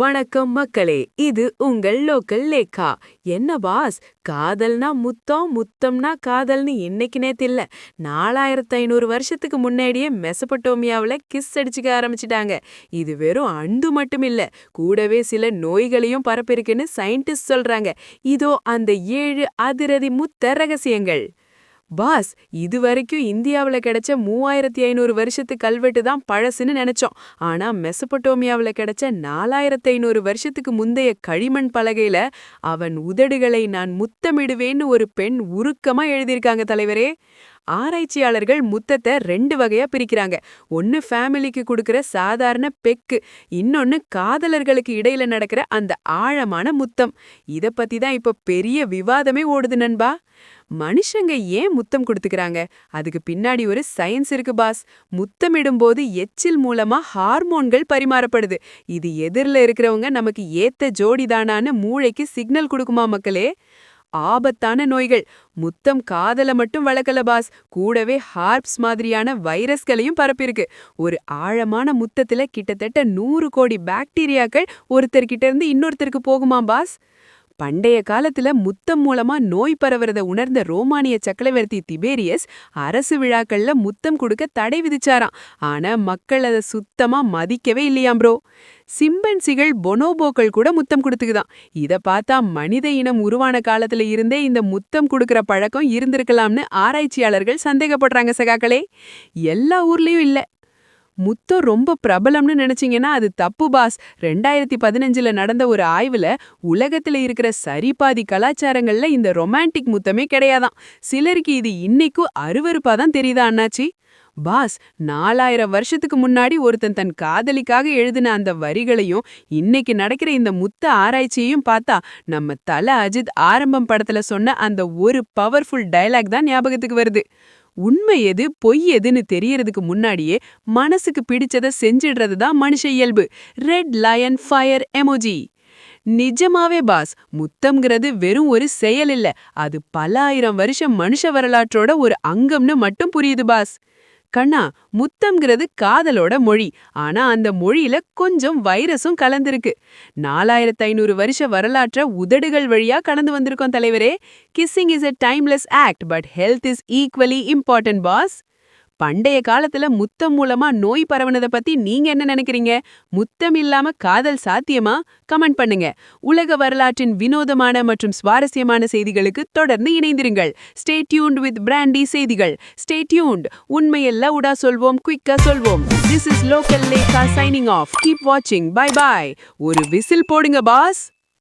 வணக்கம் மக்களே, இது உங்கள் லோக்கல் லேக்கா. என்ன பாஸ், காதல்னா முத்தம், முத்தம்னா காதல்னு இன்னைக்கு நேத்து இல்ல, 4500 வருஷத்துக்கு முன்னாடியே மெசபடோமியாவுல கிஸ் அடிச்சுக்க ஆரம்பிச்சிட்டாங்க. இது வெறும் அண்டு மட்டும் இல்ல, கூடவே சில நோய்களையும் பரப்பிருக்குன்னு சயின்டிஸ்ட் சொல்றாங்க. இதோ அந்த 7 அதிரடி முத்த ரகசியங்கள். பாஸ், இதுவரைக்கும் இந்தியாவுல கிடைச்ச 3500 வருஷத்து கல்வெட்டு தான் பழசுன்னு நினைச்சோம். ஆனா மெசபடோமியாவுல கிடைச்ச 4500 வருஷத்துக்கு முந்தைய களிமண் பலகையில அவன் உதடுகளை நான் முத்தமிடுவேன்னு ஒரு பெண் உருக்கமா எழுதியிருக்காங்க தலைவரே. ஆராய்ச்சியாளர்கள் முத்தத்தை 2 வகையா பிரிக்கிறாங்க. ஒன்னு ஃபேமிலிக்கு கொடுக்கிற சாதாரண பெக்கு, இன்னொன்னு காதலர்களுக்கு இடையில நடக்கிற அந்த ஆழமான முத்தம். இத பத்தி தான் இப்ப பெரிய விவாதமே ஓடுது நண்பா. மனுஷங்க ஏன் முத்தம் கொடுத்துக்கிறாங்க? அதுக்கு பின்னாடி ஒரு சயின்ஸ் இருக்கு பாஸ். முத்தமிடும்போது எச்சில் மூலமா ஹார்மோன்கள் பரிமாறப்படுது. இது எதிரில இருக்கிறவங்க நமக்கு ஏத்த ஜோடிதானான்னு மூளைக்கு சிக்னல் கொடுக்குமா மக்களே. ஆபத்தான நோய்கள். முத்தம் காதல மட்டும் வளர்க்கல பாஸ், கூடவே ஹார்ப்ஸ் மாதிரியான வைரஸ்களையும் பரப்பிருக்கு. ஒரு ஆழமான முத்தத்துல கிட்டத்தட்ட 100 கோடி பாக்டீரியாக்கள் ஒருத்தர்கிட்ட இருந்து இன்னொருத்தருக்கு போகுமா பாஸ். பண்டைய காலத்துல முத்தம் மூலமா நோய் பரவுறத உணர்ந்த ரோமானிய சக்கரவர்த்தி திபேரியஸ் அரசு விழாக்கள்ல முத்தம் கொடுக்க தடை விதிச்சாராம். ஆனா மக்கள் அதை சுத்தமா மதிக்கவே இல்லையாம் ப்ரோ. சிம்பன்சிகள், பொனோபோக்கள் கூட முத்தம் கொடுத்துக்குதான். இத பார்த்தா மனித இனம் உருவான காலத்துல இருந்தே இந்த முத்தம் கொடுக்கற பழக்கம் இருந்திருக்கலாம்னு ஆராய்ச்சியாளர்கள் சந்தேகப்படுறாங்க சகாக்களே. எல்லா ஊர்லயும் இல்ல. முத்தம் ரொம்ப பிரபலம்னு நினைச்சீங்கன்னா அது தப்பு பாஸ். 2015ல நடந்த ஒரு ஆய்வுல உலகத்துல இருக்கிற சரிபாதி கலாச்சாரங்கள்ல இந்த ரொமான்டிக் முத்தமே கிடையாதாம். சிலருக்கு இது இன்னைக்கும் அருவருப்பாதான் தெரியுதா அண்ணாச்சி. பாஸ், 4000 வருஷத்துக்கு முன்னாடி ஒருத்தன் தன் காதலிக்காக எழுதின அந்த வரிகளையும் இன்னைக்கு நடக்கிற இந்த முத்த ஆராய்ச்சியையும் பார்த்தா நம்ம தல அஜித் ஆரம்பம் படத்துல சொன்ன அந்த ஒரு பவர்ஃபுல் டயலாக் தான் ஞாபகத்துக்கு வருது. உண்மை எது பொய் எதுன்னு தெரியறதுக்கு முன்னாடியே மனசுக்கு பிடிச்சத செஞ்சிடுறது தான் மனுஷ இயல்பு. Red lion fire emoji. நிஜமாவே பாஸ், முத்தம்ங்கிறது வெறும் ஒரு செயல் இல்ல, அது பல ஆயிரம் வருஷம் மனுஷ வரலாற்றோட ஒரு அங்கம்னு மட்டும் புரியுது பாஸ். கண்ணா, முத்தம்ங்கிறது காதலோட மொழி. ஆனா அந்த மொழியில கொஞ்சம் வைரஸும் கலந்திருக்கு. 4500 வருஷ வரலாற்ற உதடுகள் வழியா கடந்து வந்திருக்கோம் தலைவரே. Kissing is a timeless act, but health is equally important boss. பண்டைய காலத்துல முத்தம் மூலமா நோய் பரவுனத பத்தி நீங்க என்ன நினைக்கிறீங்க? முத்தம் இல்லாம காதல் சாத்தியமா? கமெண்ட் பண்ணுங்க. உலக வரலாற்றின் வினோதமான மற்றும் சுவாரஸ்யமான செய்திகளுக்கு தொடர்ந்து இணைந்திருங்கள். ஸ்டே டியூன்ட் வித் பிராண்டி செய்திகள். Stay tuned. உண்மையெல்லாம் உடா சொல்வோம், குயிக்கா சொல்வோம். This is local லேக்கா signing off. Keep watching. Bye bye. ஒரு விசில் போடுங்க பாஸ்.